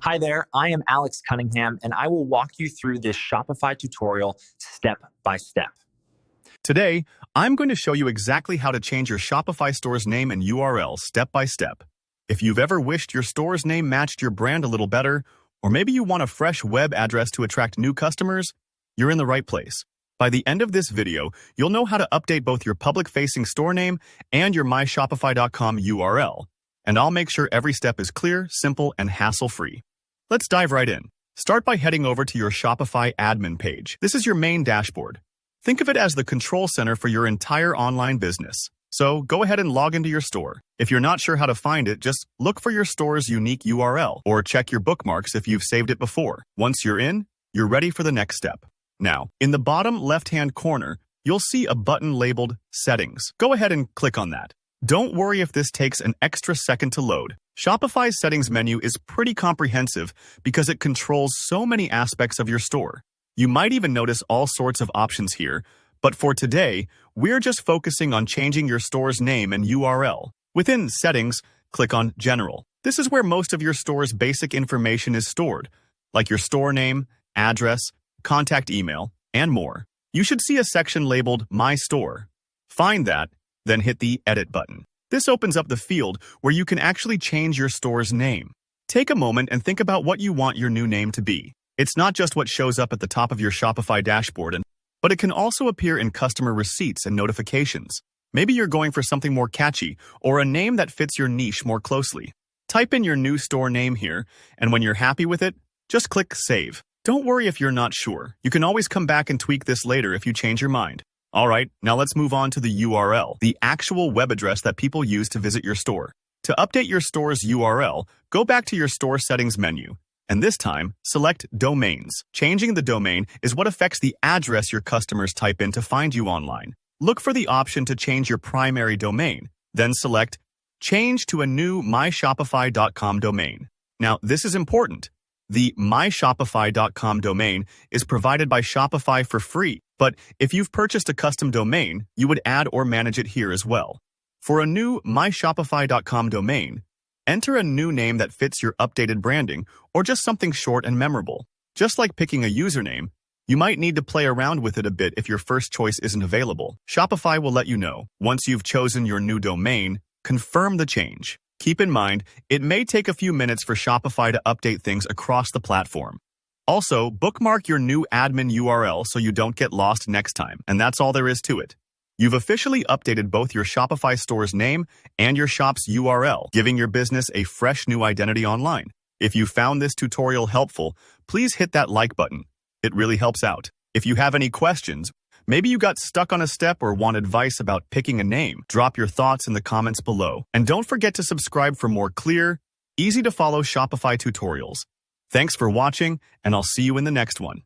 Hi there, I am Alex Cunningham, and I will walk you through this Shopify tutorial step by step. Today, I'm going to show you exactly how to change your Shopify store's name and URL step by step. If you've ever wished your store's name matched your brand a little better, or maybe you want a fresh web address to attract new customers, you're in the right place. By the end of this video, you'll know how to update both your public-facing store name and your myshopify.com URL. And I'll make sure every step is clear, simple, and hassle-free. Let's dive right in. Start by heading over to your Shopify admin page. This is your main dashboard. Think of it as the control center for your entire online business. So go ahead and log into your store. If you're not sure how to find it, just look for your store's unique URL or check your bookmarks if you've saved it before. Once you're in, you're ready for the next step. Now, in the bottom left-hand corner, you'll see a button labeled Settings. Go ahead and click on that. Don't worry if this takes an extra second to load. Shopify's settings menu is pretty comprehensive because it controls so many aspects of your store. You might even notice all sorts of options here, but for today, we're just focusing on changing your store's name and URL. Within Settings, click on General. This is where most of your store's basic information is stored, like your store name, address, contact email, and more. You should see a section labeled My Store. Find that, then hit the Edit button. This opens up the field where you can actually change your store's name. Take a moment and think about what you want your new name to be. It's not just what shows up at the top of your Shopify dashboard, but it can also appear in customer receipts and notifications. Maybe you're going for something more catchy or a name that fits your niche more closely. Type in your new store name here, and when you're happy with it, just click Save. Don't worry if you're not sure. You can always come back and tweak this later if you change your mind. All right, now let's move on to the URL, the actual web address that people use to visit your store. To update your store's URL, go back to your store settings menu, and this time, select Domains. Changing the domain is what affects the address your customers type in to find you online. Look for the option to change your primary domain, then select Change to a new myshopify.com domain. Now, this is important. The myshopify.com domain is provided by Shopify for free, but if you've purchased a custom domain, you would add or manage it here as well. For a new myshopify.com domain, enter a new name that fits your updated branding or just something short and memorable. Just like picking a username, you might need to play around with it a bit if your first choice isn't available. Shopify will let you know. Once you've chosen your new domain, confirm the change. Keep in mind, it may take a few minutes for Shopify to update things across the platform. Also, bookmark your new admin URL so you don't get lost next time. And that's all there is to it. You've officially updated both your Shopify store's name and your shop's URL, giving your business a fresh new identity online. If you found this tutorial helpful, please hit that like button. It really helps out. If you have any questions, maybe you got stuck on a step or want advice about picking a name, drop your thoughts in the comments below. And don't forget to subscribe for more clear, easy-to-follow Shopify tutorials. Thanks for watching, and I'll see you in the next one.